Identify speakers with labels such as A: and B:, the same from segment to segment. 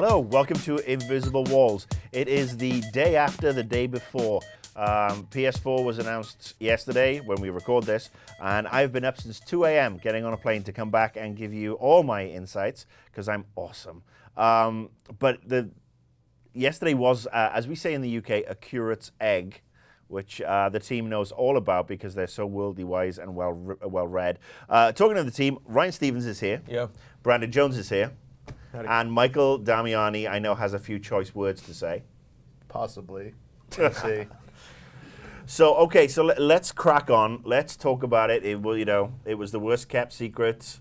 A: Hello, welcome to Invisible Walls. It is the day after the day before. PS4 was announced yesterday when we record this, and I've been up since 2 a.m. getting on a plane to come back and give you all my insights, because I'm awesome. Yesterday was, as we say in the UK, a curate's egg, which the team knows all about because they're so worldly wise and well read. Talking to the team, Ryan Stevens is here.
B: Yeah.
A: Brandon Jones is here.
C: Howdy.
A: And Michael Damiani, I know, has a few choice words to say.
C: Possibly. Let's see.
A: So let's crack on. Let's talk about it. It was the worst kept secret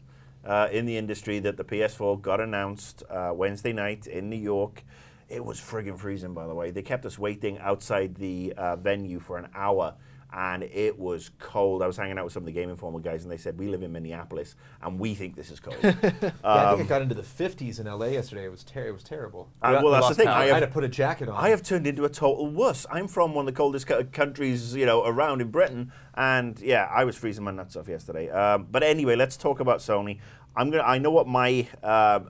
A: in the industry that the PS4 got announced Wednesday night in New York. It was friggin' freezing, by the way. They kept us waiting outside the venue for an hour, and it was cold. I was hanging out with some of the Game Informer guys, and they said, we live in Minneapolis, and we think this is cold.
B: I think it got into the 50s in LA yesterday. It was terrible.
A: Well, that's the thing.
B: I had to put a jacket on.
A: I have turned into a total wuss. I'm from one of the coldest countries, around in Britain, and yeah, I was freezing my nuts off yesterday. But anyway, let's talk about Sony. I know what my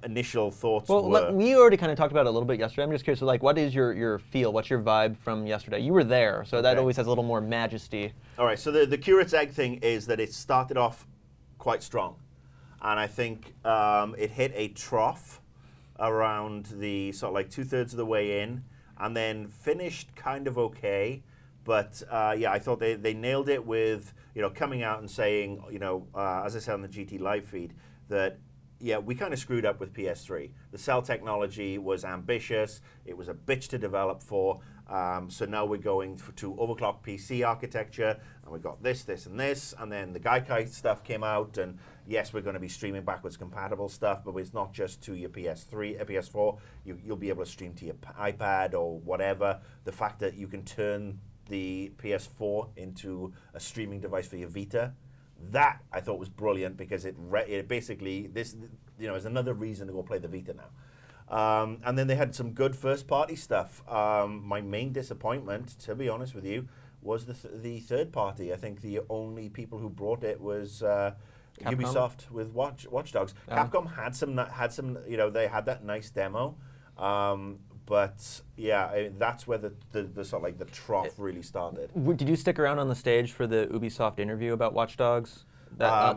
A: initial thoughts were.
B: We already kind of talked about it a little bit yesterday. I'm just curious, what is your feel? What's your vibe from yesterday? You were there, so that always has a little more majesty.
A: All right, so the curate's egg thing is that it started off quite strong. And I think it hit a trough around the sort of like 2/3 of the way in, and then finished kind of okay. But I thought they nailed it with coming out and saying, as I said on the GT Live feed, that we kind of screwed up with PS3. The cell technology was ambitious. It was a bitch to develop for. So now we're going to overclock PC architecture, and we got this, and this, and then the Gaikai stuff came out, and yes, we're going to be streaming backwards compatible stuff, but it's not just to your PS4. You'll be able to stream to your iPad or whatever. The fact that you can turn the PS4 into a streaming device for your Vita, that I thought was brilliant, because it basically this is another reason to go play the Vita now. And then they had some good first-party stuff. My main disappointment, to be honest with you, was the third party. I think the only people who brought it was Ubisoft with Watch Dogs. Capcom had some. They had that nice demo. But yeah, that's where the sort of like the trough really started.
B: Did you stick around on the stage for the Ubisoft interview about Watch Dogs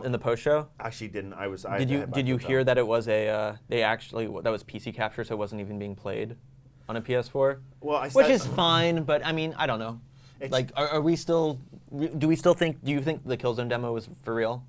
B: in the post show?
A: Actually, didn't.
B: Did you hear that it was that was PC capture, so it wasn't even being played on a PS4?
A: Well,
B: which is fine, but I mean, I don't know. Are we still? Do you think the Killzone demo was for real?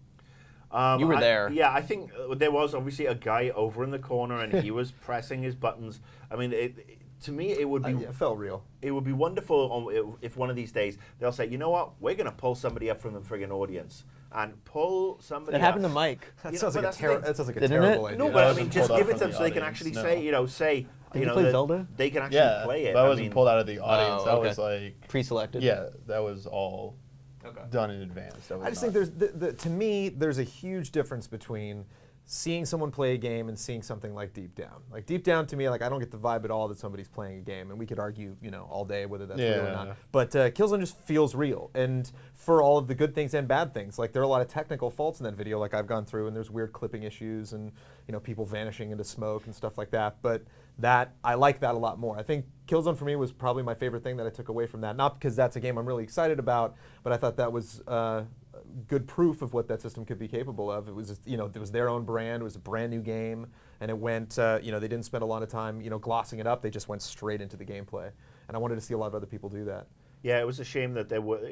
B: You were there.
A: I think there was obviously a guy over in the corner, and he was pressing his buttons. I mean, to me, it would be.
C: It felt real.
A: It would be wonderful if one of these days they'll say, you know what, we're going to pull somebody up from the friggin' audience and pull somebody.
B: That happened to Mike.
C: That sounds like a terrible idea.
A: No, but I mean, just give it to them so they can actually say,
B: Zelda?
A: They can actually play it.
C: That wasn't pulled out of the audience.
B: Oh,
C: that was like
B: pre-selected.
C: Yeah, that was all done in advance. I just think to me, there's a huge difference between seeing someone play a game and seeing something like Deep Down. Like Deep Down, to me, I don't get the vibe at all that somebody's playing a game, and we could argue, all day whether that's real or not. But Killzone just feels real, and for all of the good things and bad things. Like there are a lot of technical faults in that video, like I've gone through, and there's weird clipping issues, and people vanishing into smoke and stuff like that. But I like that a lot more. I think Killzone for me was probably my favorite thing that I took away from that. Not because that's a game I'm really excited about, but I thought that was good proof of what that system could be capable of. It was just, it was their own brand. It was a brand new game, and it went. They didn't spend a lot of time, glossing it up. They just went straight into the gameplay, and I wanted to see a lot of other people do that.
A: Yeah, it was a shame that there were.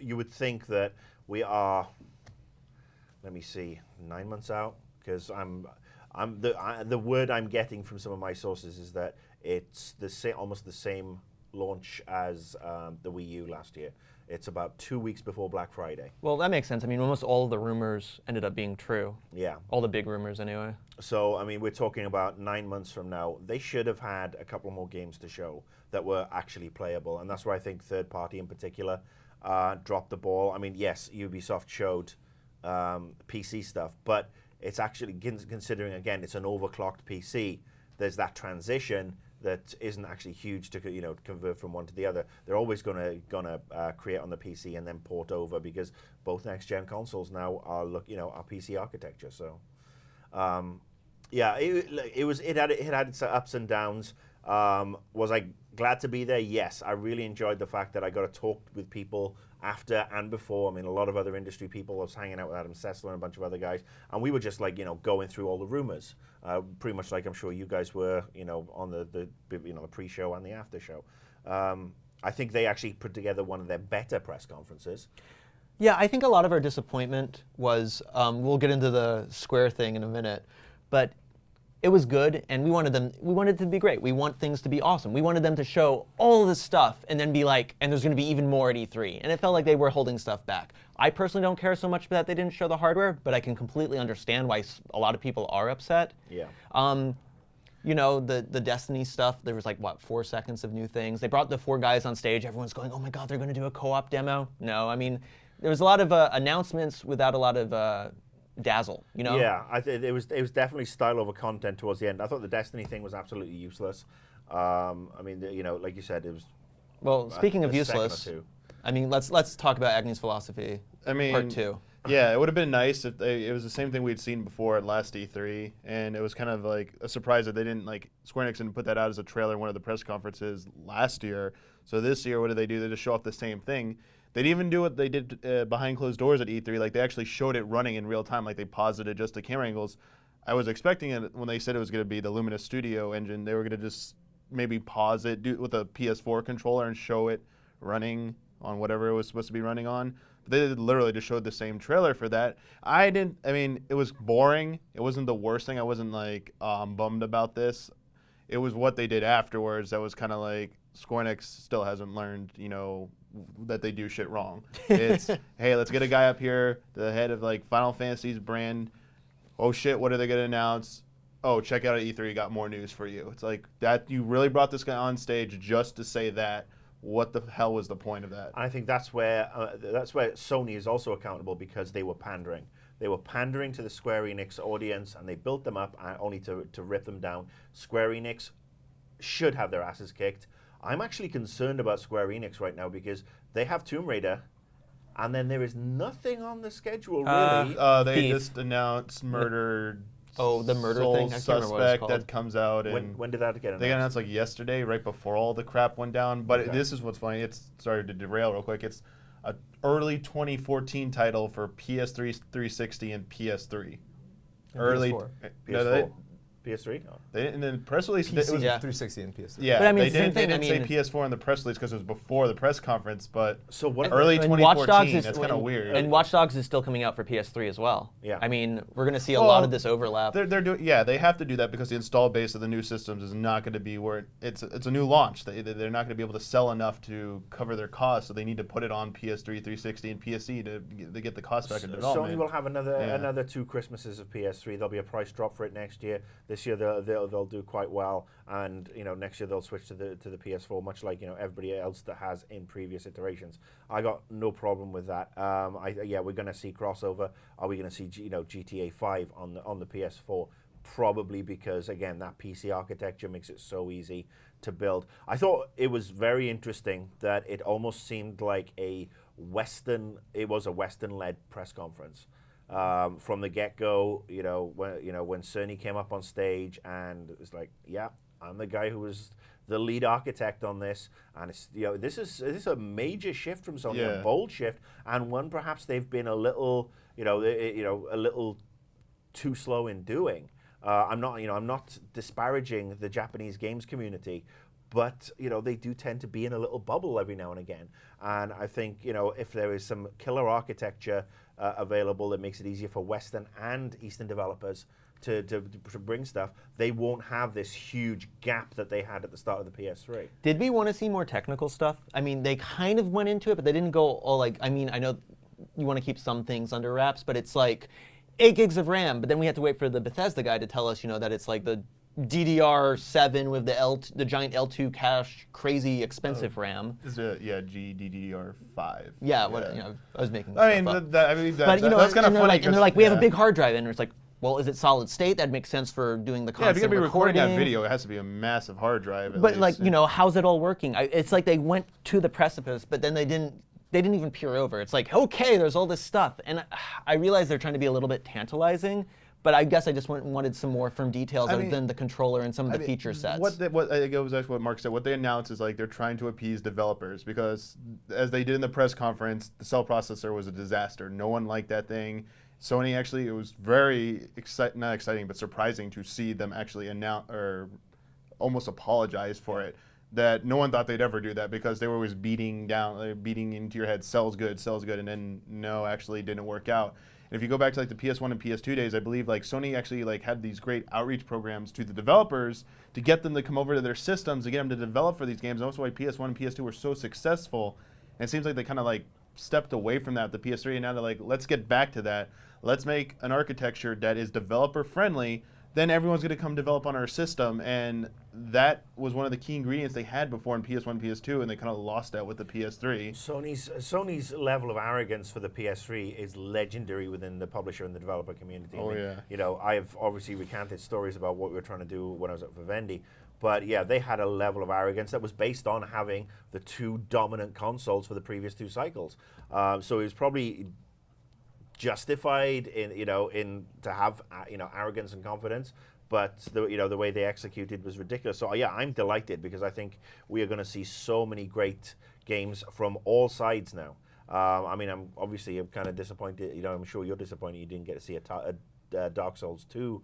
A: You would think that we are. Let me see, 9 months out, because the word I'm getting from some of my sources is that it's almost the same launch as the Wii U last year. It's about 2 weeks before Black Friday.
B: Well, that makes sense. I mean, almost all of the rumors ended up being true.
A: Yeah.
B: All the big rumors, anyway.
A: So, I mean, we're talking about 9 months from now. They should have had a couple more games to show that were actually playable, and that's where I think third party in particular dropped the ball. I mean, yes, Ubisoft showed PC stuff, but it's actually, considering, again, it's an overclocked PC, there's that transition that isn't actually huge to convert from one to the other. They're always gonna create on the PC and then port over, because both next gen consoles now are PC architecture. So Yeah, it had its ups and downs. Was I glad to be there? Yes, I really enjoyed the fact that I got to talk with people after and before. I mean, a lot of other industry people. I was hanging out with Adam Sessler and a bunch of other guys, and we were just like, going through all the rumors, pretty much like I'm sure you guys were, on the pre-show and the after show. I think they actually put together one of their better press conferences.
B: Yeah, I think a lot of our disappointment was, we'll get into the Square thing in a minute, but it was good, and we wanted it to be great. We want things to be awesome. We wanted them to show all this stuff and then be like, and there's going to be even more at E3. And it felt like they were holding stuff back. I personally don't care so much that they didn't show the hardware, but I can completely understand why a lot of people are upset.
A: Yeah.
B: The Destiny stuff, there was 4 seconds of new things. They brought the 4 guys on stage. Everyone's going, oh my God, they're going to do a co-op demo. No, I mean, there was a lot of announcements without a lot of dazzle,
A: Yeah, it was definitely style over content towards the end. I thought the Destiny thing was absolutely useless. I mean, like you said, it was.
B: Well, speaking of useless, I mean, let's talk about Agni's philosophy. Part 2.
D: Yeah, it would have been nice if it was the same thing we'd seen before at last E3, and it was kind of like a surprise that they didn't Square Enix didn't put that out as a trailer in one of the press conferences last year. So this year, what did they do? They just show off the same thing. They didn't even do what they did behind closed doors at E3. They actually showed it running in real time. They paused it, adjusted camera angles. I was expecting it when they said it was going to be the Luminous Studio engine. They were going to just maybe pause it, do it with a PS4 controller, and show it running on whatever it was supposed to be running on. But they literally just showed the same trailer for that. It was boring. It wasn't the worst thing. I wasn't I'm bummed about this. It was what they did afterwards that was kind of Square Enix still hasn't learned, that they do shit wrong. It's, hey, let's get a guy up here, the head of Final Fantasy's brand. Oh shit, what are they gonna announce? Oh, check out at E3, got more news for you. It's that you really brought this guy on stage just to say that. What the hell was the point of that?
A: I think that's where Sony is also accountable, because they were pandering. They were pandering to the Square Enix audience, and they built them up only to rip them down. Square Enix should have their asses kicked. I'm actually concerned about Square Enix right now, because they have Tomb Raider, and then there is nothing on the schedule really.
D: They just announced Murdered.
B: The murder
D: Soul
B: thing. I can't remember what it's
D: Suspect
B: called.
D: that comes out.
A: When did that get announced?
D: They got announced yesterday, right before all the crap went down. But this is what's funny. It's sorry to derail real quick. It's an early 2014 title for PS3, 360, and PS3. Early
C: PS4.
A: PS3? No.
D: They didn't, in the press release,
C: PC,
D: it was
C: 360 and PS3.
D: Yeah,
B: but I mean,
D: they didn't say
B: thing,
D: PS4 in the press release because it was before the press conference. But
A: so what?
D: Early
B: and
D: 2014. That's kind of weird.
B: And Watch Dogs is still coming out for PS3 as well.
A: Yeah.
B: I mean, we're going to see a lot of this overlap.
D: They're doing. Yeah, they have to do that because the install base of the new systems is not going to be where it's a new launch. They're not going to be able to sell enough to cover their costs, so they need to put it on PS3, 360, and PSE to get the cost back in development.
A: Sony will have another 2 Christmases of PS3. There'll be a price drop for it next year. This year they'll do quite well, and next year they'll switch to the PS4, much like everybody else that has in previous iterations. I got no problem with that. We're going to see crossover. Are we going to see GTA 5 on the PS4? Probably, because again, that PC architecture makes it so easy to build. I thought it was very interesting that it almost seemed like it was a Western-led press conference. From the get-go, when Cerny came up on stage and it was yeah, I'm the guy who was the lead architect on this, and it's this is a major shift from Sony, a bold shift, and one perhaps they've been a little a little too slow in doing. I'm not disparaging the Japanese games community, but they do tend to be in a little bubble every now and again, and I think if there is some killer architecture available that makes it easier for Western and Eastern developers to bring stuff, they won't have this huge gap that they had at the start of the PS3.
B: Did we want to see more technical stuff? I mean, they kind of went into it, but they didn't go all I know you want to keep some things under wraps, but it's 8 gigs of RAM, but then we had to wait for the Bethesda guy to tell us, that it's the DDR7 with the giant L2 cache, crazy expensive RAM.
D: Is it GDDR5?
B: Yeah, I was making.
D: That's kind of funny.
B: And they're like, we have a big hard drive, and it's well, is it solid state? That makes sense for doing the constant
D: if you're gonna be recording
B: recording
D: that video, it has to be a massive hard drive.
B: But how's it all working? It's they went to the precipice, but then they didn't even peer over. It's okay, there's all this stuff, and I realize they're trying to be a little bit tantalizing, But I guess I just wanted some more firm details other than the controller and some of the feature sets.
D: What I think it was actually what Mark said. What they announced is like they're trying to appease developers because, as they did in the press conference, the cell processor was a disaster. No one liked that thing. Sony actually, it was very not exciting, but surprising to see them actually announce or almost apologize for it. That no one thought they'd ever do that because they were always beating into your head, sells good, and then no, actually didn't work out. And if you go back to like the PS1 and PS2 days, I believe like Sony actually like had these great outreach programs to the developers to get them to come over to their systems to get them to develop for these games. And also why PS1 and PS2 were so successful. And it seems like they kind of like stepped away from that with the PS3, and now they're like, let's get back to that. Let's make an architecture that is developer friendly. Then everyone's going to come develop on our system, and that was one of the key ingredients they had before in PS1, PS2, and they kind of lost that with the PS3.
A: Sony's level of arrogance for the PS3 is legendary within the publisher and the developer community.
D: Oh, yeah.
A: You know, I've obviously recanted stories about what we were trying to do when I was at Vivendi, but yeah, they had a level of arrogance that was based on having the two dominant consoles for the previous two cycles. So it was probably justified in to have arrogance and confidence, but the way they executed was ridiculous. So yeah, I'm delighted because I think we are going to see so many great games from all sides now. I mean, I'm kind of disappointed. I'm sure you're disappointed you didn't get to see a Dark Souls 2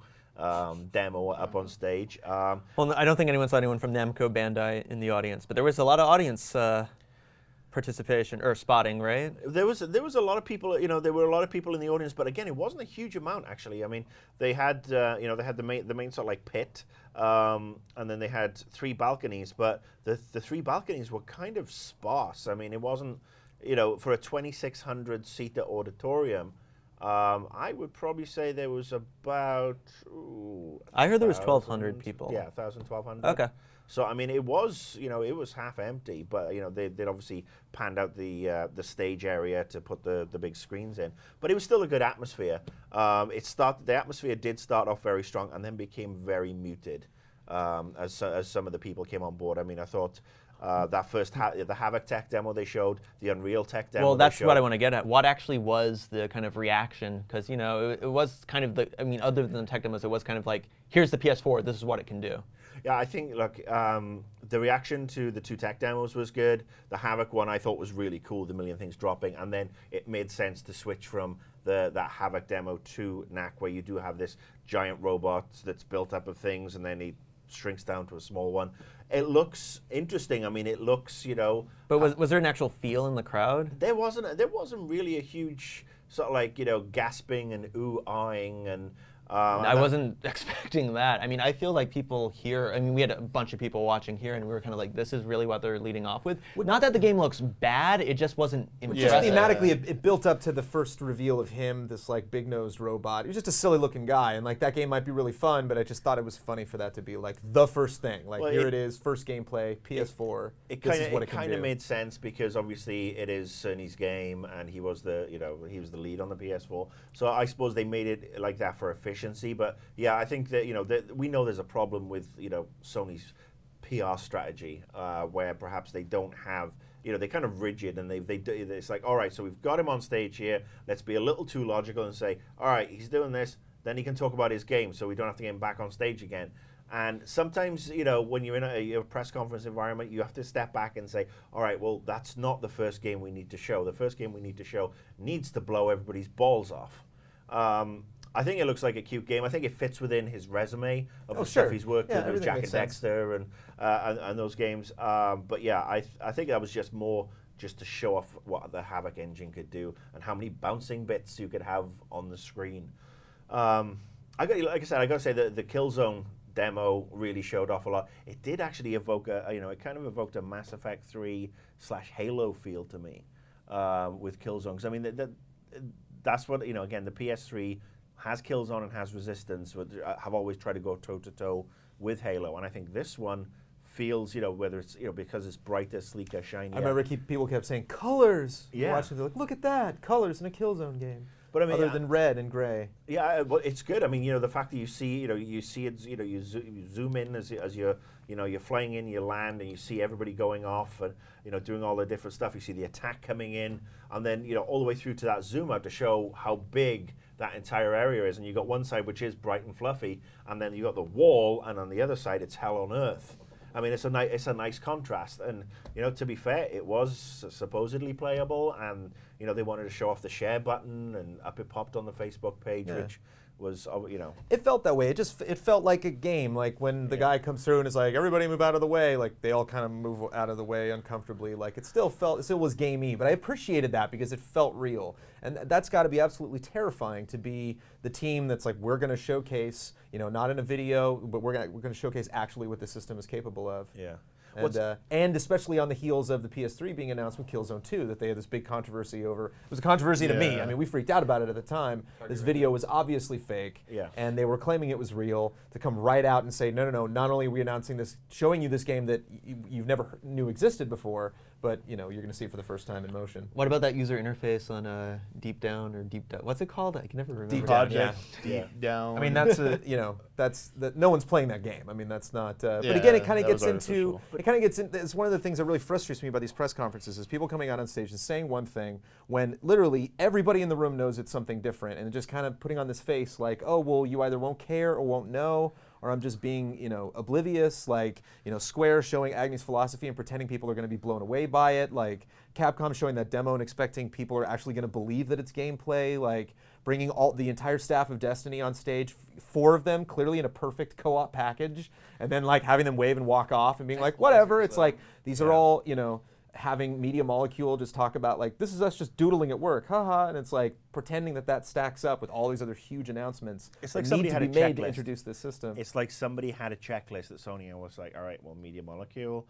A: demo up on stage.
B: Well, I don't think anyone saw anyone from Namco Bandai in the audience, but there was a lot of audience participation or spotting, right?
A: There was a lot of people. There were a lot of people in the audience, but again, it wasn't a huge amount actually. I mean, they had they had the main sort of like pit, and then they had 3 balconies, but the 3 balconies were kind of sparse. I mean, it wasn't for a 2,600 seater auditorium. I would probably say there was about.
B: I heard there was 1,200 people.
A: Yeah, 1,000, 1,200.
B: Okay.
A: So I mean, it was half empty, but they'd obviously panned out the stage area to put the big screens in. But it was still a good atmosphere. The atmosphere did start off very strong and then became very muted as some of the people came on board. I mean, I thought. That first the Havoc Tech demo they showed, the Unreal Tech demo.
B: Well, that's what I want to get at. What actually was the kind of reaction? Because it was kind of other than the tech demos, it was kind of like, here's the PS4, this is what it can do.
A: Yeah, I think the reaction to the 2 tech demos was good. The Havoc one I thought was really cool, the million things dropping, and then it made sense to switch from that Havoc demo to NAC, where you do have this giant robot that's built up of things, and then he shrinks down to a small one. It looks interesting. I mean, it looks,
B: But was there an actual feel in the crowd?
A: There wasn't really a huge sort of like, gasping and ooh-ahing and.
B: I wasn't expecting that. I mean, I feel like people here, I mean, we had a bunch of people watching here, and we were kind of like, this is really what they're leading off with. Not that the game looks bad, it just wasn't impressive.
C: Just thematically, it built up to the first reveal of him, this like big-nosed robot. He was just a silly-looking guy, and like that game might be really fun, but I just thought it was funny for that to be like the first thing. Like, well, here it is, first gameplay, PS4.
A: It kind of made sense because obviously it is Sony's game, and he was the lead on the PS4. So I suppose they made it like that for efficiency. But yeah, I think that we know there's a problem with Sony's PR strategy where perhaps they don't have they're kind of rigid, and it's like, all right, so we've got him on stage here, let's be a little too logical and say, all right, he's doing this, then he can talk about his game, so we don't have to get him back on stage again. And sometimes, when you're in a press conference environment, you have to step back and say, all right, well, that's not the first game we need to show. The first game we need to show needs to blow everybody's balls off. I think it looks like a cute game. I think it fits within his resume of the stuff he's worked with Jack and Dexter and those games. But yeah, I think that was just more just to show off what the Havoc engine could do and how many bouncing bits you could have on the screen. Like I said, I got to say that the Killzone demo really showed off a lot. It did actually evoke it kind of evoked a Mass Effect 3/Halo feel to me with Killzone. Because I mean, that's what again, the PS3 has Killzone and has Resistance, which have always tried to go toe-to-toe with Halo. And I think this one feels, whether it's, because it's brighter, sleeker, shinier.
C: I remember people kept saying, colors!
A: Yeah.
C: Watching, they're like, look at that, colors in a Killzone game.
A: But I mean,
C: other than red and gray.
A: Yeah, well, it's good. I mean, the fact that you see it, you zoom in as you're, you're flying in, you land, and you see everybody going off and, doing all the different stuff. You see the attack coming in, and then, all the way through to that zoom out to show how big that entire area is. And you got one side which is bright and fluffy, and then you got the wall, and on the other side it's hell on earth. I mean, it's a nice contrast, and to be fair, it was supposedly playable, and they wanted to show off the share button, and up it popped on the Facebook page, which was
C: It felt that way. It felt like a game. Like when the guy comes through and is like, "Everybody move out of the way." Like they all kind of move out of the way uncomfortably. Like it still was gamey, but I appreciated that because it felt real, and that's got to be absolutely terrifying to be the team that's like, we're going to showcase, not in a video, but we're going to showcase actually what the system is capable of.
A: Yeah.
C: And especially on the heels of the PS3 being announced with Killzone 2, that they had this big controversy over. It was a controversy to me. I mean, we freaked out about it at the time. This video was obviously fake, and they were claiming it was real. To come right out and say, no, not only are we announcing this, showing you this game that you've never knew existed before, but you're going to see it for the first time in motion.
B: What about that user interface on Deep Down or Deep Down? What's it called? I can never remember.
C: Deep
D: Project Deep Down.
C: I mean, that's no one's playing that game. I mean, that's not. But again, it kind of gets into. It kind of gets in. It's one of the things that really frustrates me about these press conferences is people coming out on stage and saying one thing when literally everybody in the room knows it's something different, and just kind of putting on this face like, oh well, you either won't care or won't know, or I'm just being, oblivious, like, Square showing Agnes philosophy and pretending people are going to be blown away by it, like Capcom showing that demo and expecting people are actually going to believe that it's gameplay, like bringing the entire staff of Destiny on stage, 4 of them clearly in a perfect co-op package, and then like having them wave and walk off and being like, whatever. It's like, these are all, having Media Molecule just talk about like, this is us just doodling at work, haha, and it's like pretending that stacks up with all these other huge announcements
A: it's like
C: that
A: somebody
C: need
A: had
C: to
A: a
C: be made to
A: checklist.
C: introduce this system.
A: It's like somebody had a checklist that Sony was like, all right, well, Media Molecule,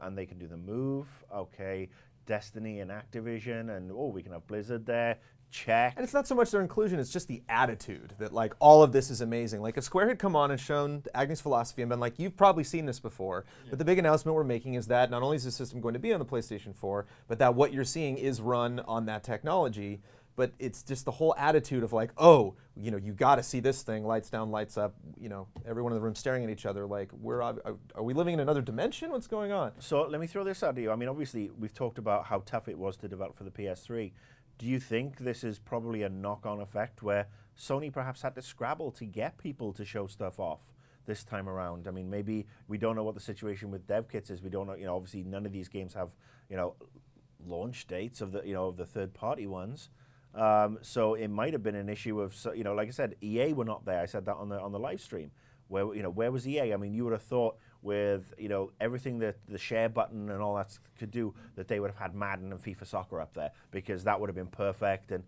A: and they can do the move, okay, Destiny and Activision, and we can have Blizzard there. Check.
C: And it's not so much their inclusion, it's just the attitude that like all of this is amazing. Like if Square had come on and shown Agnes philosophy and been like, you've probably seen this before, but the big announcement we're making is that not only is the system going to be on the PlayStation 4, but that what you're seeing is run on that technology. But it's just the whole attitude of like, oh, you got to see this thing, lights down, lights up, everyone in the room staring at each other like, are we living in another dimension? What's going on?
A: So let me throw this out to you. I mean, obviously, we've talked about how tough it was to develop for the PS3. Do you think this is probably a knock-on effect where Sony perhaps had to scrabble to get people to show stuff off this time around? I mean, maybe we don't know what the situation with dev kits is. We don't know, obviously none of these games have, launch dates of the, of the third-party ones. So it might have been an issue of, like I said, EA were not there. I said that on the live stream. Where was EA? I mean, you would have thought with, everything that the share button and all that could do, that they would have had Madden and FIFA Soccer up there, because that would have been perfect. And,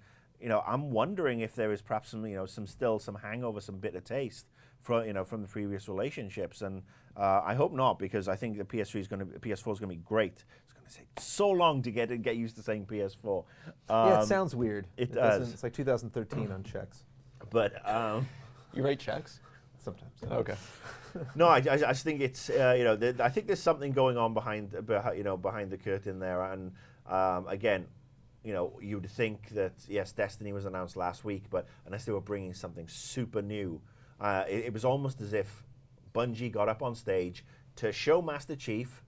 A: I'm wondering if there is perhaps some hangover, some bitter taste from the previous relationships. And I hope not, because I think the PS4 is going to be great. It's going to take so long to get used to saying PS4.
C: Yeah, it sounds weird.
A: It does.
C: It's like 2013 on checks.
A: But
B: you write checks?
C: Sometimes.
B: Okay.
A: No, I just think it's I think there's something going on behind the curtain there, and again, you'd think that yes, Destiny was announced last week, but unless they were bringing something super new, it was almost as if Bungie got up on stage to show Master Chief,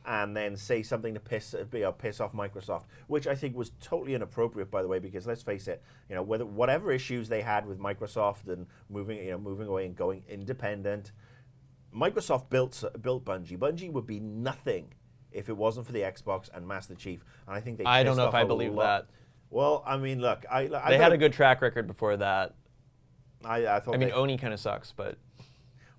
A: and then say something to piss off Microsoft, which I think was totally inappropriate, by the way, because let's face it, whatever issues they had with Microsoft and moving away and going independent, Microsoft built Bungie. Bungie would be nothing if it wasn't for the Xbox and Master Chief, and I think they.
B: I don't know if I believe that.
A: Well, I mean, look,
B: they had a good track record before that.
A: I thought.
B: I mean, Oni kind of sucks, but.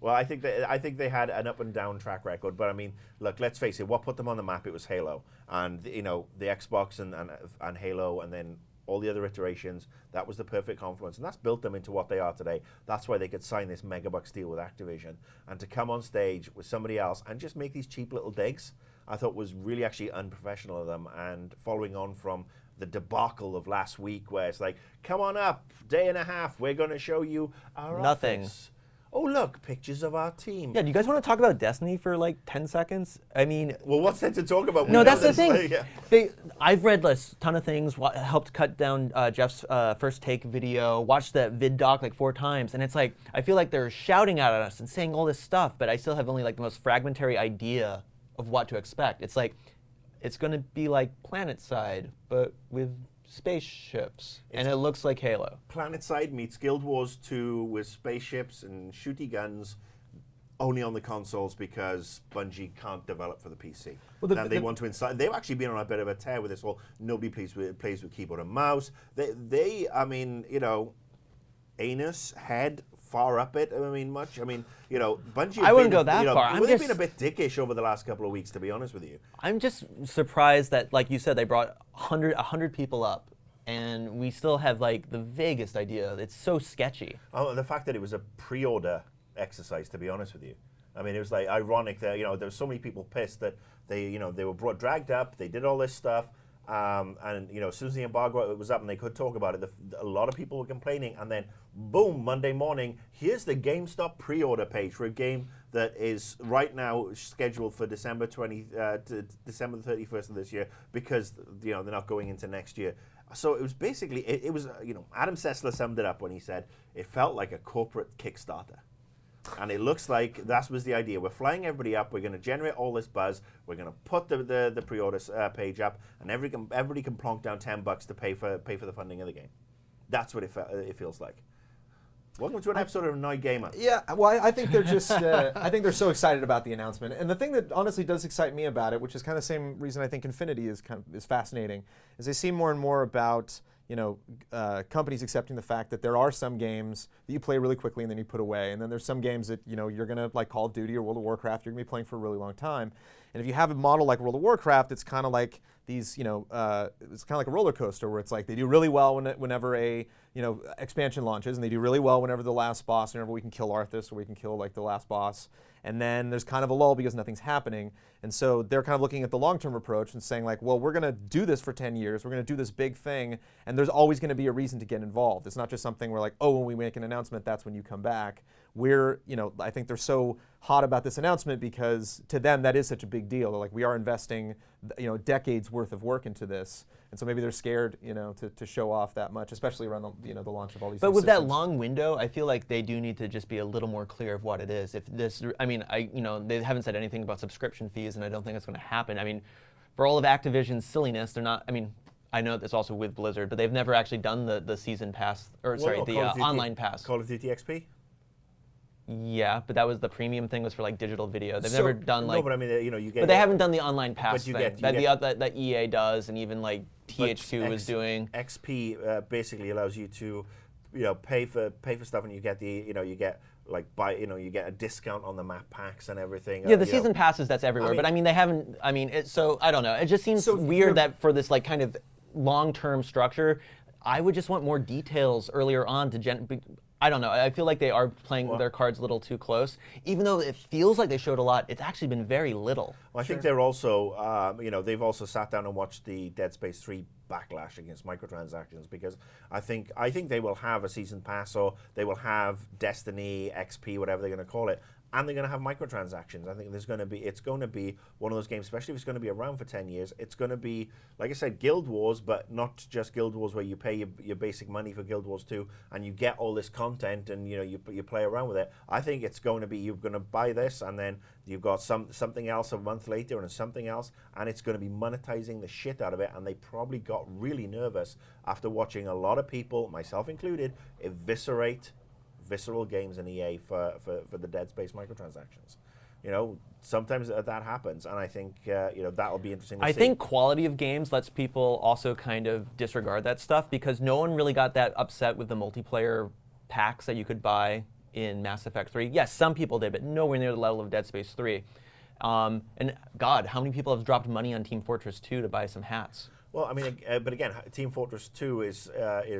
A: Well, I think they had an up and down track record, but I mean, look, let's face it. What put them on the map? It was Halo, and the Xbox and Halo, and then all the other iterations. That was the perfect confluence, and that's built them into what they are today. That's why they could sign this megabucks deal with Activision, and to come on stage with somebody else and just make these cheap little digs, I thought was really actually unprofessional of them. And following on from the debacle of last week, where it's like, come on up, day and a half, we're going to show you our
B: Nothing.
A: office. oh look, pictures of our team.
B: Yeah, do you guys want to talk about Destiny for like 10 seconds? I mean,
A: Well, what's there to talk about?
B: no,
A: We
B: that's
A: know
B: the
A: this,
B: thing.
A: yeah.
B: I've read a ton of things, helped cut down Jeff's first take video, watched that vid doc like 4 times, and it's like, I feel like they're shouting at us and saying all this stuff, but I still have only like the most fragmentary idea of what to expect. It's like, it's going to be like PlanetSide, but with spaceships, and it looks like Halo.
A: PlanetSide meets Guild Wars 2 with spaceships and shooty guns, only on the consoles because Bungie can't develop for the PC. Well, they want to inside. They've actually been on a bit of a tear with this whole nobody plays with keyboard and mouse. They I mean, you know, anus, head, far up it. I mean, much. I mean, you know, Bungie.
B: I wouldn't go that far.
A: They've been a bit dickish over the last couple of weeks, to be honest with you.
B: I'm just surprised that, like you said, they brought 100 people up, and we still have like the vaguest idea. It's so sketchy.
A: Oh, and the fact that it was a pre-order exercise, to be honest with you. I mean, it was like ironic that, you know, there were so many people pissed that they, you know, they were dragged up, they did all this stuff, and, you know, as soon as the embargo was up and they could talk about it, a lot of people were complaining, and then, boom, Monday morning, here's the GameStop pre-order page for a game that is right now scheduled for December the 31st of this year because, you know, they're not going into next year. So it was basically, it was, you know, Adam Sessler summed it up when he said, it felt like a corporate Kickstarter. And it looks like that was the idea. We're flying everybody up. We're going to generate all this buzz. We're going to put the pre-order page up, and everybody can plonk down $10 to pay for the funding of the game. That's what it feels like. Welcome to an episode of Annoyed Gamer.
C: Yeah, well, I think they're just, I think they're so excited about the announcement. And the thing that honestly does excite me about it, which is kind of the same reason I think Infinity is fascinating, is they see more and more about, you know, companies accepting the fact that there are some games that you play really quickly and then you put away. And then there's some games that, you know, you're going to, like Call of Duty or World of Warcraft, you're going to be playing for a really long time. And if you have a model like World of Warcraft, it's kind of like these, you know, it's kind of like a roller coaster where it's like they do really well whenever a, you know, expansion launches, and they do really well whenever the last boss, whenever we can kill Arthas or we can kill like the last boss. And then there's kind of a lull because nothing's happening. And so they're kind of looking at the long-term approach and saying like, well, we're going to do this for 10 years. We're going to do this big thing. And there's always going to be a reason to get involved. It's not just something where like, oh, when we make an announcement, that's when you come back. We're, you know, I think they're so hot about this announcement because to them that is such a big deal. They're like, we are investing, you know, decades worth of work into this. And so maybe they're scared, you know, to show off that much, especially around the, you know, the launch of all these.
B: But with
C: systems.
B: that long window, I feel like they do need to just be a little more clear of what it is. If this, I mean, you know, they haven't said anything about subscription fees, and I don't think it's going to happen. I mean, for all of Activision's silliness, they're not. I mean, I know it's also with Blizzard, but they've never actually done the season pass, or sorry, the online pass.
A: Call of Duty XP.
B: Yeah, but that was the premium thing was for like digital video. They've never done like.
A: No, but I mean, you know, you get.
B: But they haven't done the online pass
A: you
B: thing that EA does, and even like THQ was doing.
A: XP basically allows you to, you know, pay for stuff, and you get you get like you get a discount on the map packs and everything.
B: Yeah, the season passes, that's everywhere. But I mean, they haven't. I mean, so I don't know. It just seems weird that for this like kind of long-term structure, I would just want more details earlier on to I don't know. I feel like they are playing their cards a little too close. Even though it feels like they showed a lot, it's actually been very little.
A: Well, I think they're also, you know, they've also sat down and watched the Dead Space 3 backlash against microtransactions because I think they will have a season pass or they will have Destiny, XP, whatever they're going to call it, and they're going to have microtransactions. I think it's going to be one of those games, especially if it's going to be around for 10 years. It's going to be, like I said, Guild Wars, but not just Guild Wars where you pay your basic money for Guild Wars 2 and you get all this content and, you know, you play around with it. I think it's going to be, you're going to buy this and then you've got something else a month later and something else, and it's going to be monetizing the shit out of it. And they probably got really nervous after watching a lot of people, myself included, eviscerate visceral games in EA for the Dead Space microtransactions. You know, sometimes that happens, and I think you know, that'll be interesting to see.
B: I think quality of games lets people also kind of disregard that stuff because no one really got that upset with the multiplayer packs that you could buy in Mass Effect 3. Yes, some people did, but nowhere near the level of Dead Space 3. And God, how many people have dropped money on Team Fortress 2 to buy some hats?
A: Well, I mean, but again, Team Fortress 2 is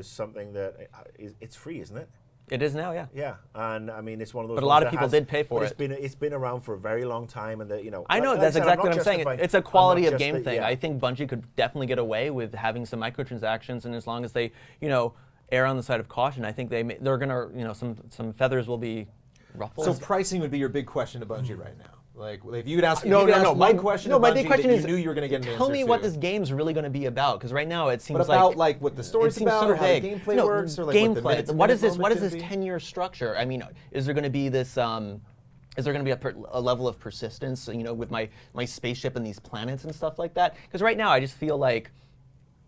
A: something that it's free, isn't it?
B: It is now, yeah.
A: Yeah, and I mean, it's one of those.
B: But a lot of people did pay for it.
A: It's been around for a very long time, and you know.
B: I know, that's exactly what I'm saying. It's a quality of game thing. I think Bungie could definitely get away with having some microtransactions, and as long as they, you know, err on the side of caution, I think they're gonna, you know, some feathers will be ruffles.
C: So pricing would be your big question to Bungie right now. Like, if you could ask,
B: No.
C: one question.
B: No,
C: to
B: my
C: Bungie
B: big question
C: that
B: is,
C: you knew you were going to get an answer
B: tell me what
C: to.
B: this game's really going to be about, because right now it seems
C: But about like what the story's
B: it seems
C: about,
B: so
C: or how the
B: vague.
C: gameplay works, or like what the
B: gameplay.
C: minutes
B: What is this?
C: moment
B: What is
C: gonna
B: this
C: be?
B: 10-year structure? I mean, is there going to be this? Is there going to be a level of persistence? With my spaceship and these planets and stuff like that? Because right now I just feel like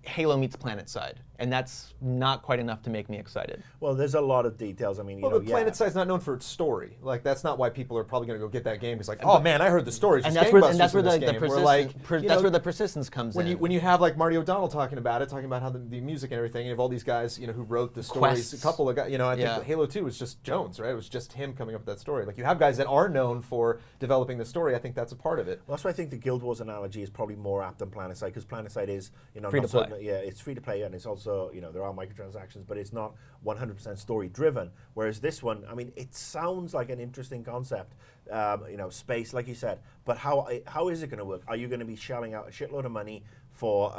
B: Halo meets PlanetSide, and that's not quite enough to make me excited.
A: Well, there's a lot of details. I mean,
C: Well, the PlanetSide's not known for its story. Like, that's not why people are probably going to go get that game. It's like, oh man, I heard the story.
B: And that's where the persistence comes in.
C: When you have like Marty O'Donnell talking about how the music and everything, you have all these guys, who wrote the stories.
B: Quests.
C: A couple of guys, I think Halo 2 was just Jones, right? It was just him coming up with that story. Like, you have guys that are known for developing the story. I think that's a part of it.
A: Well, that's why I think the Guild Wars analogy is probably more apt than PlanetSide, because PlanetSide is,
B: Free to play.
A: Yeah, it's free to play, and it's also, there are microtransactions, but it's not 100% story driven. Whereas this one, I mean, it sounds like an interesting concept, space, like you said. But how is it going to work? Are you going to be shelling out a shitload of money for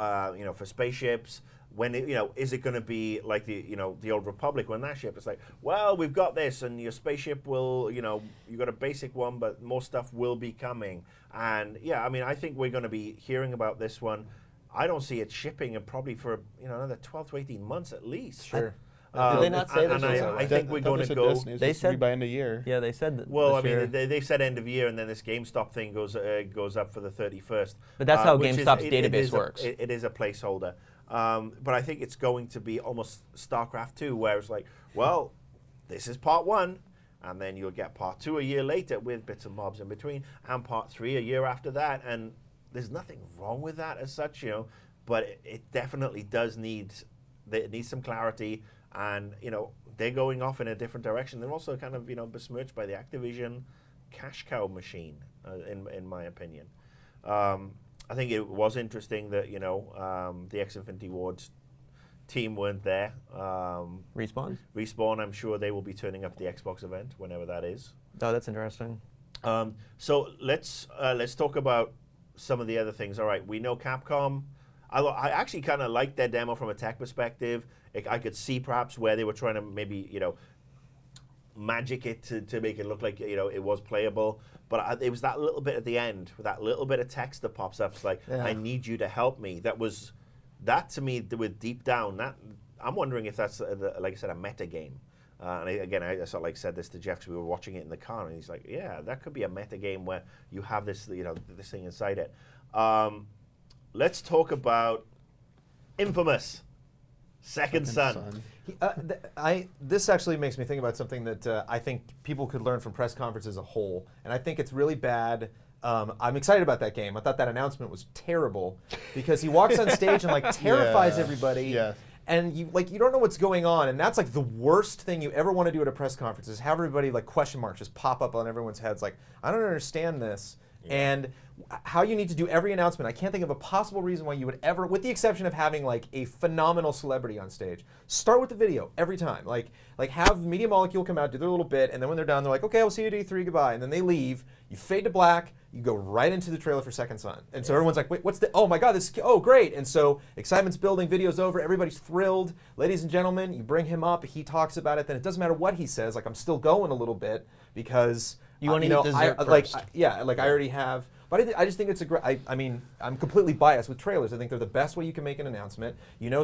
A: for spaceships? When is it going to be like the Old Republic, when that ship is like, well, we've got this, and your spaceship will, you got a basic one, but more stuff will be coming. And yeah, I mean, I think we're going to be hearing about this one. I don't see it shipping, and probably for another 12 to 18 months at least.
C: Sure.
B: Did they not say
A: and
B: this?
A: I think we're going to go.
D: They said by end of year.
B: Yeah, they said that.
A: Well, I
B: this year.
A: mean, they said end of year, and then this GameStop thing goes up for the 31st.
B: But that's how
A: which
B: GameStop's
A: it
B: database
A: is
B: works.
A: It is a placeholder. But I think it's going to be almost StarCraft 2, where it's like, well, this is part 1, and then you'll get part 2 a year later with bits and bobs in between, and part 3 a year after that. And there's nothing wrong with that as such, but it definitely does need some clarity, and they're going off in a different direction. They're also kind of besmirched by the Activision cash cow machine, in my opinion. I think it was interesting that the ex-Infinity Ward's team weren't there. Respawn, I'm sure they will be turning up at the Xbox event whenever that is.
B: Oh, that's interesting.
A: So let's talk about some of the other things. All right, we know Capcom. I actually kind of liked their demo from a tech perspective. I could see perhaps where they were trying to maybe magic it to make it look like it was playable. But it was that little bit at the end, with that little bit of text that pops up. It's like, I need you to help me. That to me, with Deep Down, that I'm wondering if that's like I said, a meta game. And I sort of like said this to Jeff because we were watching it in the car, and he's like, yeah, that could be a meta game where you have this this thing inside it. Let's talk about Infamous Second Son.
C: This actually makes me think about something that I think people could learn from press conferences as a whole, and I think it's really bad. I'm excited about that game. I thought that announcement was terrible because he walks on stage and like terrifies everybody.
D: Yeah.
C: And you don't know what's going on, and that's like the worst thing you ever want to do at a press conference is have everybody like question marks just pop up on everyone's heads like, I don't understand this. And how you need to do every announcement. I can't think of a possible reason why you would ever, with the exception of having like a phenomenal celebrity on stage, start with the video every time. Like have Media Molecule come out, do their little bit, and then when they're done, they're like, okay, I'll see you at E3, goodbye. And then they leave, you fade to black, you go right into the trailer for Second Son. And so everyone's like, wait, what's the, oh my God, oh great. And so excitement's building, video's over, everybody's thrilled. Ladies and gentlemen, you bring him up, he talks about it, then it doesn't matter what he says, like I'm still going a little bit because
B: you want to eat dessert first.
C: I already have. But I just think it's a great. I mean, I'm completely biased with trailers. I think they're the best way you can make an announcement.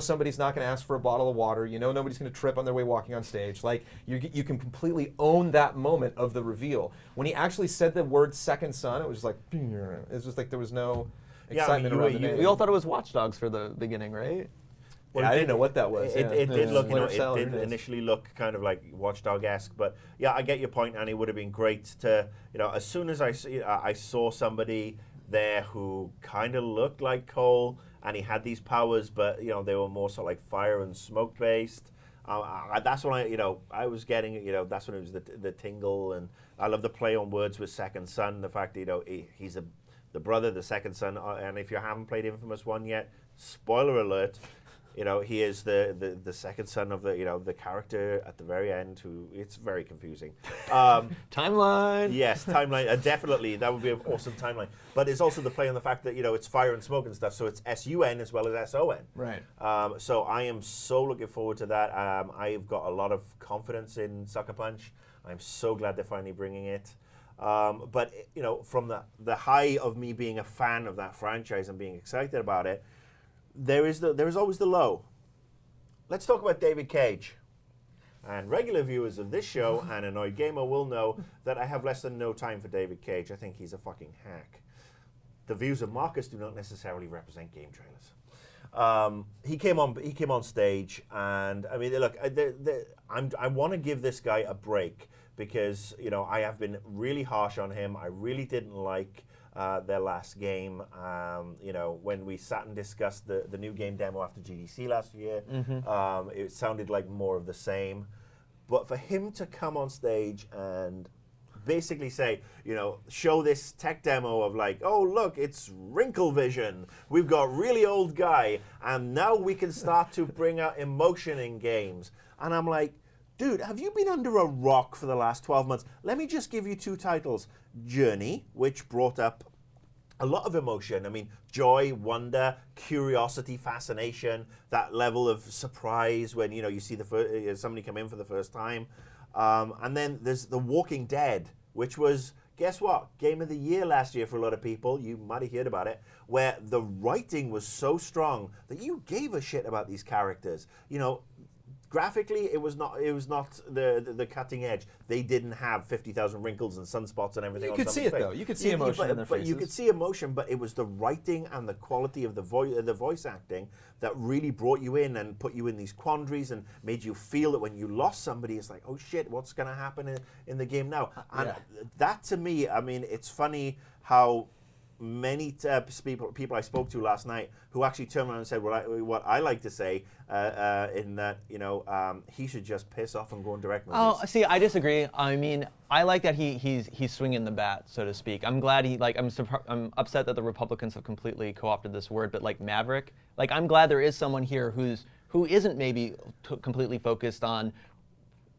C: Somebody's not going to ask for a bottle of water. Nobody's going to trip on their way walking on stage. Like you can completely own that moment of the reveal. When he actually said the word Second Son, it was just like it's just like there was no excitement around the name.
B: We all thought it was Watch Dogs for the beginning, right?
C: Well, I didn't know what that was.
A: It did look, it did initially look kind of like Watchdog-esque, but yeah, I get your point, and it would have been great to, as soon as I saw somebody there who kind of looked like Cole, and he had these powers, but they were more sort of like fire and smoke based. That's when I was getting, that's when it was the tingle, and I love the play on words with Second Son, the fact that he's the brother, the second son, and if you haven't played Infamous 1 yet, spoiler alert. He is the second son of the character at the very end who, it's very confusing.
B: Timeline.
A: Yes, timeline. Definitely, that would be an awesome timeline. But it's also the play on the fact that, it's fire and smoke and stuff, so it's S-U-N as well as S-O-N.
C: Right.
A: So I am so looking forward to that. I've got a lot of confidence in Sucker Punch. I'm so glad they're finally bringing it. But from the high of me being a fan of that franchise and being excited about it, there is always the low. Let's talk about David Cage. And regular viewers of this show and Annoyed Gamer will know that I have less than no time for David Cage. I think he's a fucking hack. The views of Marcus do not necessarily represent GameTrailers. He came on stage, and I mean, look, I want to give this guy a break because I have been really harsh on him. I really didn't like their last game. When we sat and discussed the new game demo after GDC last year, it sounded like more of the same. But for him to come on stage and basically say, show this tech demo of like, oh, look, it's wrinkle vision. We've got really old guy, and now we can start to bring out emotion in games. And I'm like, dude, have you been under a rock for the last 12 months? Let me just give you 2 titles. Journey, which brought up a lot of emotion. I mean, joy, wonder, curiosity, fascination, that level of surprise when, you see somebody come in for the first time. And then there's The Walking Dead, which was, guess what? Game of the Year last year for a lot of people. You might have heard about it, where the writing was so strong that you gave a shit about these characters. Graphically, it was not the cutting edge. They didn't have 50,000 wrinkles and sunspots and everything.
C: You could see it though. You could see emotion in their faces.
A: You could see emotion, but it was the writing and the quality of the voice acting that really brought you in and put you in these quandaries and made you feel that when you lost somebody, it's like, oh shit, what's going to happen in the game now? And that to me, I mean, it's funny how many people I spoke to last night who actually turned around and said what I like to say in that he should just piss off and go and direct movies.
B: Oh, see, I disagree. I mean, I like that he's swinging the bat, so to speak. I'm glad I'm upset that the Republicans have completely co-opted this word, but like maverick, like I'm glad there is someone here who isn't maybe completely focused on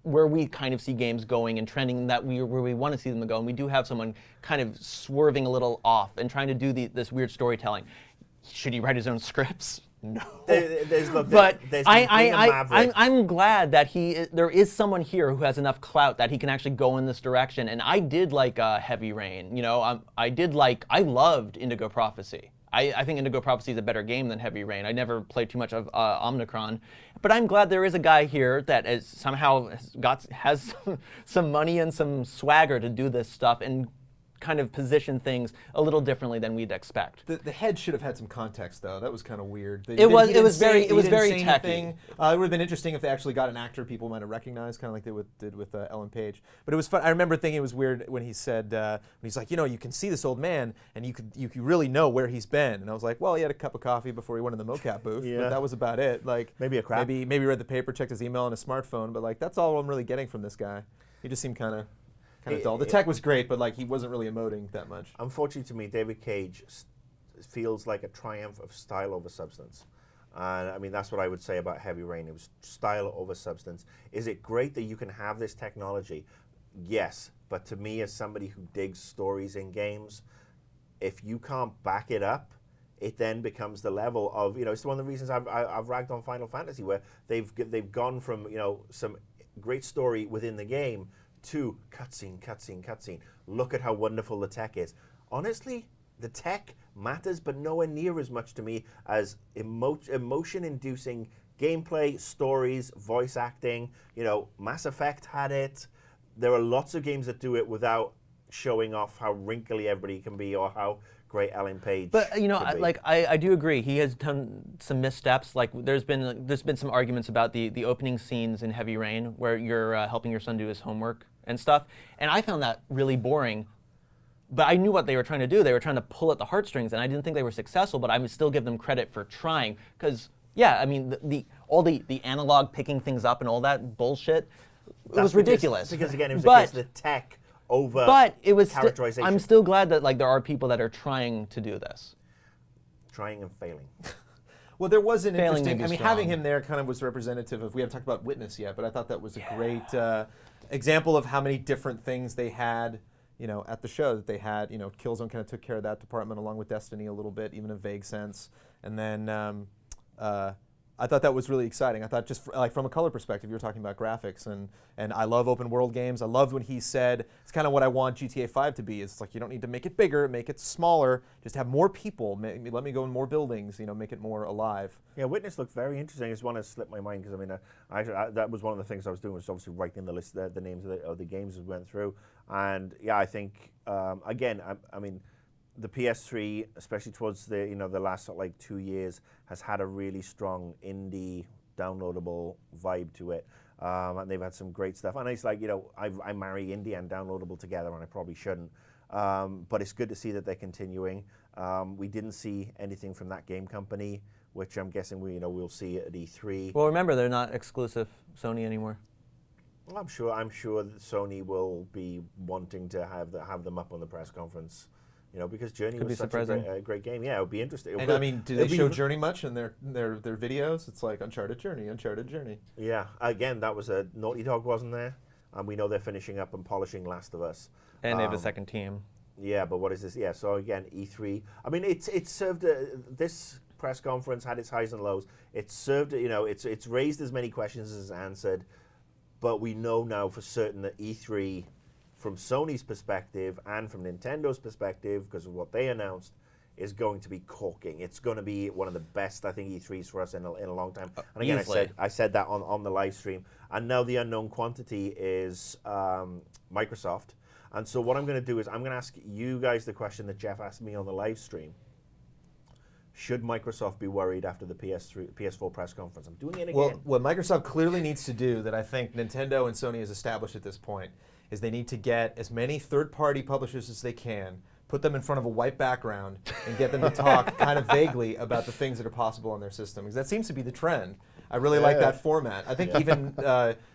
B: where we kind of see games going and trending where we want to see them go, and we do have someone kind of swerving a little off and trying to do this weird storytelling. Should he write his own scripts? No. I'm glad that there is someone here who has enough clout that he can actually go in this direction. And I did like Heavy Rain. I loved Indigo Prophecy. I think Indigo Prophecy is a better game than Heavy Rain. I never played too much of Omnicron, but I'm glad there is a guy here that somehow has some money and some swagger to do this stuff and kind of position things a little differently than we'd expect.
C: The head should have had some context, though. That was kind of weird.
B: It was very techy.
C: It would have been interesting if they actually got an actor people might have recognized, kind of like they did with Ellen Page. But it was fun. I remember thinking it was weird when he said, when he's like, you can see this old man, and you could really know where he's been. And I was like, well, he had a cup of coffee before he went in the mocap booth, but that was about it. Like
A: maybe a crap.
C: Maybe read the paper, checked his email on his smartphone, but like that's all I'm really getting from this guy. He just seemed kind of dull. The tech was great, but like he wasn't really emoting that much.
A: Unfortunately to me, David Cage feels like a triumph of style over substance. And I mean, that's what I would say about Heavy Rain. It was style over substance. Is it great that you can have this technology? Yes, but to me, as somebody who digs stories in games, if you can't back it up, it then becomes the level of, it's one of the reasons I've ragged on Final Fantasy, where they've gone from, some great story within the game to cutscene. Look at how wonderful the tech is. Honestly, the tech matters, but nowhere near as much to me as emotion-inducing gameplay, stories, voice acting. Mass Effect had it. There are lots of games that do it without showing off how wrinkly everybody can be or how great Ellen Page.
B: But I do agree. He has done some missteps. Like there's been some arguments about the opening scenes in Heavy Rain where you're helping your son do his homework and stuff, and I found that really boring. But I knew what they were trying to do. They were trying to pull at the heartstrings, and I didn't think they were successful. But I would still give them credit for trying, because I mean all the analog picking things up and all that bullshit, it was ridiculous.
A: Because again, it was the tech over characterization.
B: I'm still glad that there are people that are trying to do this.
A: Trying and failing.
C: Well, there was an interesting. I mean, having him there kind of was representative of. We haven't talked about Witness yet, but I thought that was a great example of how many different things they had. At the show that they had. Killzone kind of took care of that department along with Destiny a little bit, even in a vague sense, and then. I thought that was really exciting. I thought just like from a color perspective, you were talking about graphics, and I love open world games. I loved when he said, it's kind of what I want GTA 5 to be. It's like you don't need to make it bigger, make it smaller, just have more people, let me go in more buildings, make it more alive.
A: Yeah, Witness looked very interesting. I just want to slip my mind because I that was one of the things I was doing, was obviously writing the list, the names of the games as we went through, and yeah, I think again, I mean, the PS3, especially towards the the last sort of like 2 years, has had a really strong indie downloadable vibe to it, and they've had some great stuff. And it's like I marry indie and downloadable together, and I probably shouldn't, but it's good to see that they're continuing. We didn't see anything from that game company, which I'm guessing we'll see at E3.
B: Well, remember they're not exclusive Sony anymore.
A: Well, I'm sure that Sony will be wanting to have them up on the press conference. Because Journey was such a great game. Yeah, it would be interesting.
C: And I mean, do they show Journey much in their videos? It's like Uncharted Journey, Uncharted Journey.
A: Yeah, again, that was a Naughty Dog wasn't there, and we know they're finishing up and polishing Last of Us.
B: And they have a second team.
A: Yeah, but what is this? Yeah, so again, E3. I mean, it served this press conference had its highs and lows. It served, it's raised as many questions as it's answered, but we know now for certain that E3, from Sony's perspective and from Nintendo's perspective, because of what they announced, is going to be corking. It's going to be one of the best, I think, E3s for us in a long time. And again, I said that on the live stream. And now the unknown quantity is Microsoft. And so what I'm going to do is I'm going to ask you guys the question that Jeff asked me on the live stream. Should Microsoft be worried after the PS4 press conference? I'm doing it again.
C: Well, what Microsoft clearly needs to do, that I think Nintendo and Sony has established at this point, is they need to get as many third-party publishers as they can, put them in front of a white background, and get them to talk kind of vaguely about the things that are possible on their system. Because that seems to be the trend. I really like that format. I think even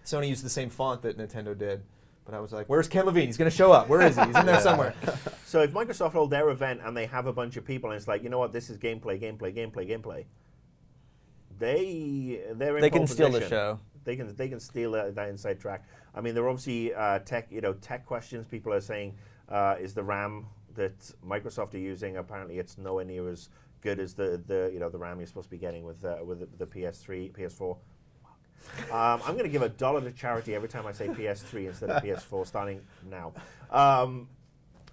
C: Sony used the same font that Nintendo did. But I was like, where's Ken Levine? He's going to show up. Where is he? He's in there somewhere.
A: So if Microsoft hold their event and they have a bunch of people and it's like, you know what, this is gameplay, they're in
B: They
A: pole
B: can steal the
A: position.
B: show.
A: They can steal that inside track. I mean, there are obviously tech questions. People are saying, is the RAM that Microsoft are using, apparently it's nowhere near as good as the RAM you're supposed to be getting with the PS3, PS4. I'm going to give $1 to charity every time I say PS3 instead of PS4, starting now.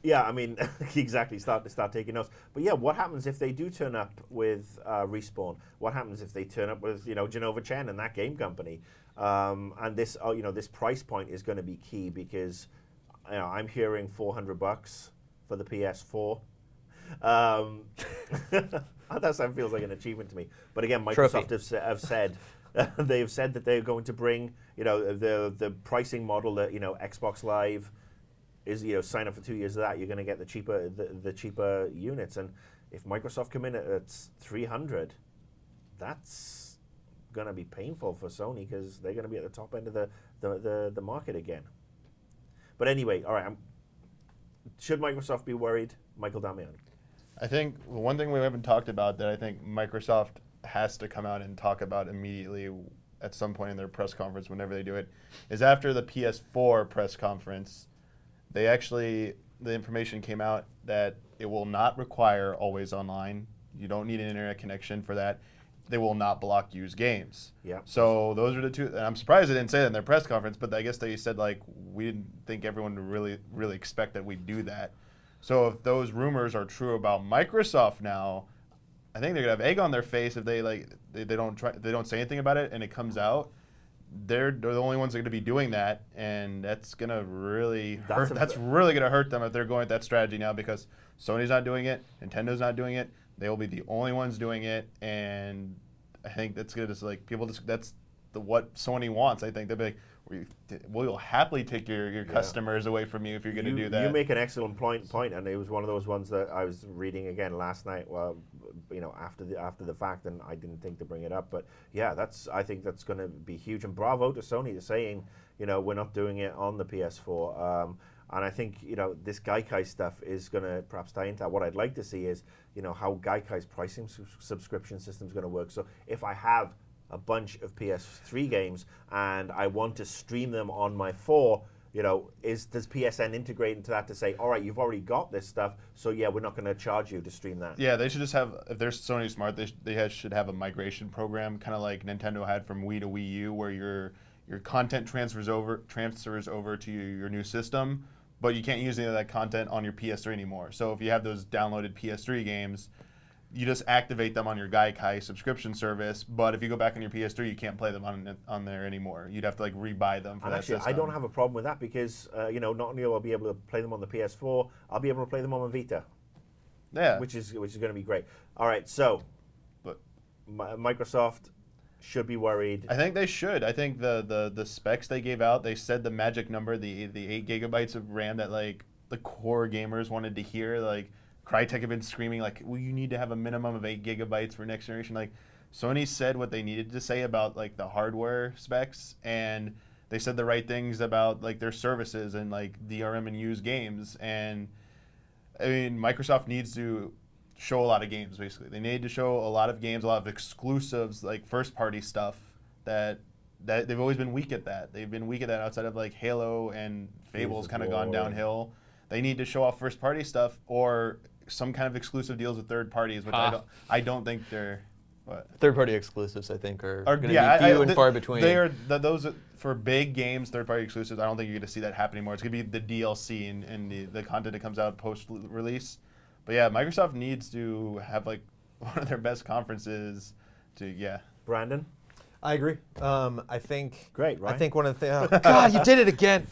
A: Yeah, I mean, exactly. Start taking notes. But yeah, what happens if they do turn up with Respawn? What happens if they turn up with Genova Chen and that game company? And this this price point is going to be key because I'm hearing $400 for the PS4. That feels like an achievement to me. But again, Microsoft have said. They've said that they're going to bring, the pricing model that, Xbox Live is, sign up for 2 years of that, you're going to get the cheaper units. And if Microsoft come in at 300, that's going to be painful for Sony because they're going to be at the top end of the market again. But anyway, all right, should Microsoft be worried? Michael Damian.
D: I think one thing we haven't talked about that I think Microsoft has to come out and talk about immediately at some point in their press conference whenever they do it is after the PS4 press conference, the information came out that it will not require always online. You don't need an internet connection for that. They will not block used games.
A: Yeah.
D: So those are the two. And I'm surprised they didn't say that in their press conference, but I guess they said we didn't think everyone would really expect that we'd do that. So if those rumors are true about Microsoft now, I think they're gonna have egg on their face if they don't say anything about it and it comes out. They're the only ones that are gonna be doing that, and that's gonna really hurt. That's really gonna hurt them if they're going with that strategy now because Sony's not doing it, Nintendo's not doing it. They will be the only ones doing it, and I think that's gonna that's what Sony wants. I think they'll be like, we'll happily take your customers away from you if you're going to do that.
A: You make an excellent point, and it was one of those ones that I was reading again last night. Well, after the fact, and I didn't think to bring it up, but yeah, I think that's going to be huge. And bravo to Sony for saying, we're not doing it on the PS4. And I think this Gaikai stuff is going to perhaps tie into that. What I'd like to see is how Gaikai's pricing subscription system is going to work. So if I have a bunch of PS3 games and I want to stream them on my 4, does PSN integrate into that to say, all right, you've already got this stuff, so yeah, we're not going to charge you to stream that?
D: Yeah, they should just have, if they're Sony smart, should have a migration program, kind of like Nintendo had from Wii to Wii U, where your content transfers over to your new system, but you can't use any of that content on your PS3 anymore. So if you have those downloaded PS3 games, you just activate them on your Gaikai subscription service, but if you go back on your PS3, you can't play them on there anymore. You'd have to rebuy them for that
A: system. I don't have a problem with that because not only will I be able to play them on the PS4, I'll be able to play them on my Vita.
D: Yeah,
A: which is going to be great. All right, so Microsoft should be worried.
D: I think they should. I think the specs they gave out, they said the magic number, the 8 gigabytes of RAM that the core gamers wanted to hear. Crytek have been screaming well, you need to have a minimum of 8 gigabytes for next generation. Sony said what they needed to say about the hardware specs, and they said the right things about their services and DRM and used games. And I mean, Microsoft needs to show a lot of games. Basically, they need to show a lot of games, a lot of exclusives, first party stuff that they've always been weak at. That they've been weak at that outside of Halo and Fable's kind of gone downhill. They need to show off first party stuff or some kind of exclusive deals with third parties, which I don't think they're. What?
B: Third-party exclusives, I think, are going to be few and far between.
D: They are those for big games, third-party exclusives. I don't think you're going to see that happen anymore. It's going to be the DLC and the content that comes out post-release. But yeah, Microsoft needs to have one of their best conferences.
A: Brandon,
C: I agree. I think
A: great. Right?
C: I think one of the things. Oh, God, you did it again.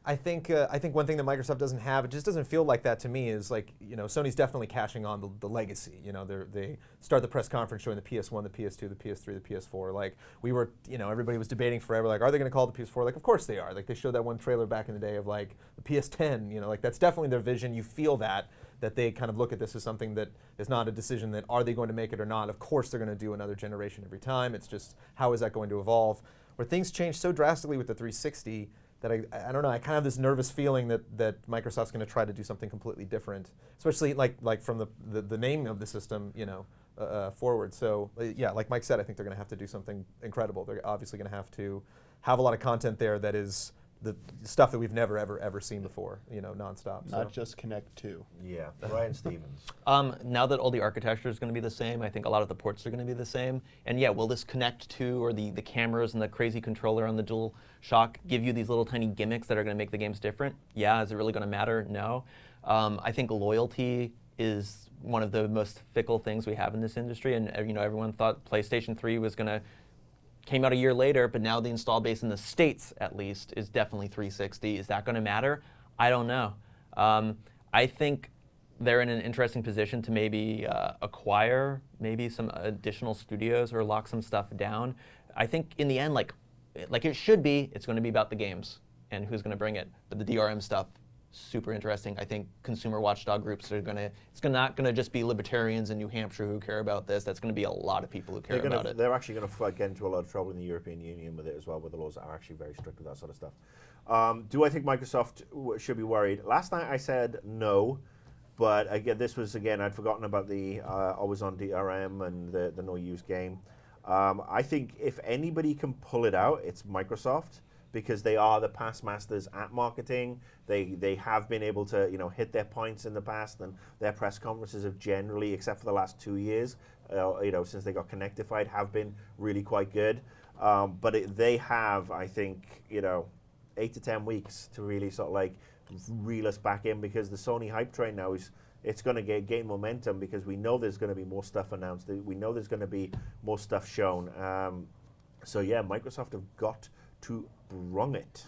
C: I think one thing that Microsoft doesn't have, it just doesn't feel like that to me, is Sony's definitely cashing on the legacy. They start the press conference showing the PS1, the PS2, the PS3, the PS4. We were, everybody was debating forever, are they going to call it the PS4? Of course they are. They showed that one trailer back in the day of the PS10. That's definitely their vision. You feel that they kind of look at this as something that is not a decision that are they going to make it or not. Of course they're going to do another generation every time. It's just how is that going to evolve? Where things change so drastically with the 360. That I don't know. I kind of have this nervous feeling that Microsoft's going to try to do something completely different, especially from the name of the system, forward. So yeah, like Mike said, I think they're going to have to do something incredible. They're obviously going to have a lot of content there that is the stuff that we've never ever seen before, nonstop.
D: Not just Connect 2.
A: Yeah, Ryan Stevens.
B: Now that all the architecture is going to be the same, I think a lot of the ports are going to be the same. And yeah, will this Connect 2 or the cameras and the crazy controller on the DualShock give you these little tiny gimmicks that are going to make the games different? Yeah. Is it really going to matter? No. I think loyalty is one of the most fickle things we have in this industry, and everyone thought PlayStation 3 was going to came out a year later, but now the install base in the States, at least, is definitely 360. Is that going to matter? I don't know. I think they're in an interesting position to maybe acquire maybe some additional studios or lock some stuff down. I think in the end, like it should be, it's going to be about the games and who's going to bring it. But the DRM stuff, super interesting. I think consumer watchdog groups are it's not going to just be libertarians in New Hampshire who care about this. That's going to be a lot of people who care about it.
A: They're actually going to get into a lot of trouble in the European Union with it as well, where the laws are actually very strict with that sort of stuff. Do I think Microsoft should be worried? Last night I said no, but again, I'd forgotten about the always on DRM and the no use game. I think if anybody can pull it out, it's Microsoft, because they are the past masters at marketing. They have been able to hit their points in the past, and their press conferences have generally, except for the last 2 years, since they got Connectified, have been really quite good. But they have, I think, 8 to 10 weeks to really sort of reel us back in, because the Sony hype train now it's going to gain momentum, because we know there's going to be more stuff announced. We know there's going to be more stuff shown. So yeah, Microsoft have got to bring it.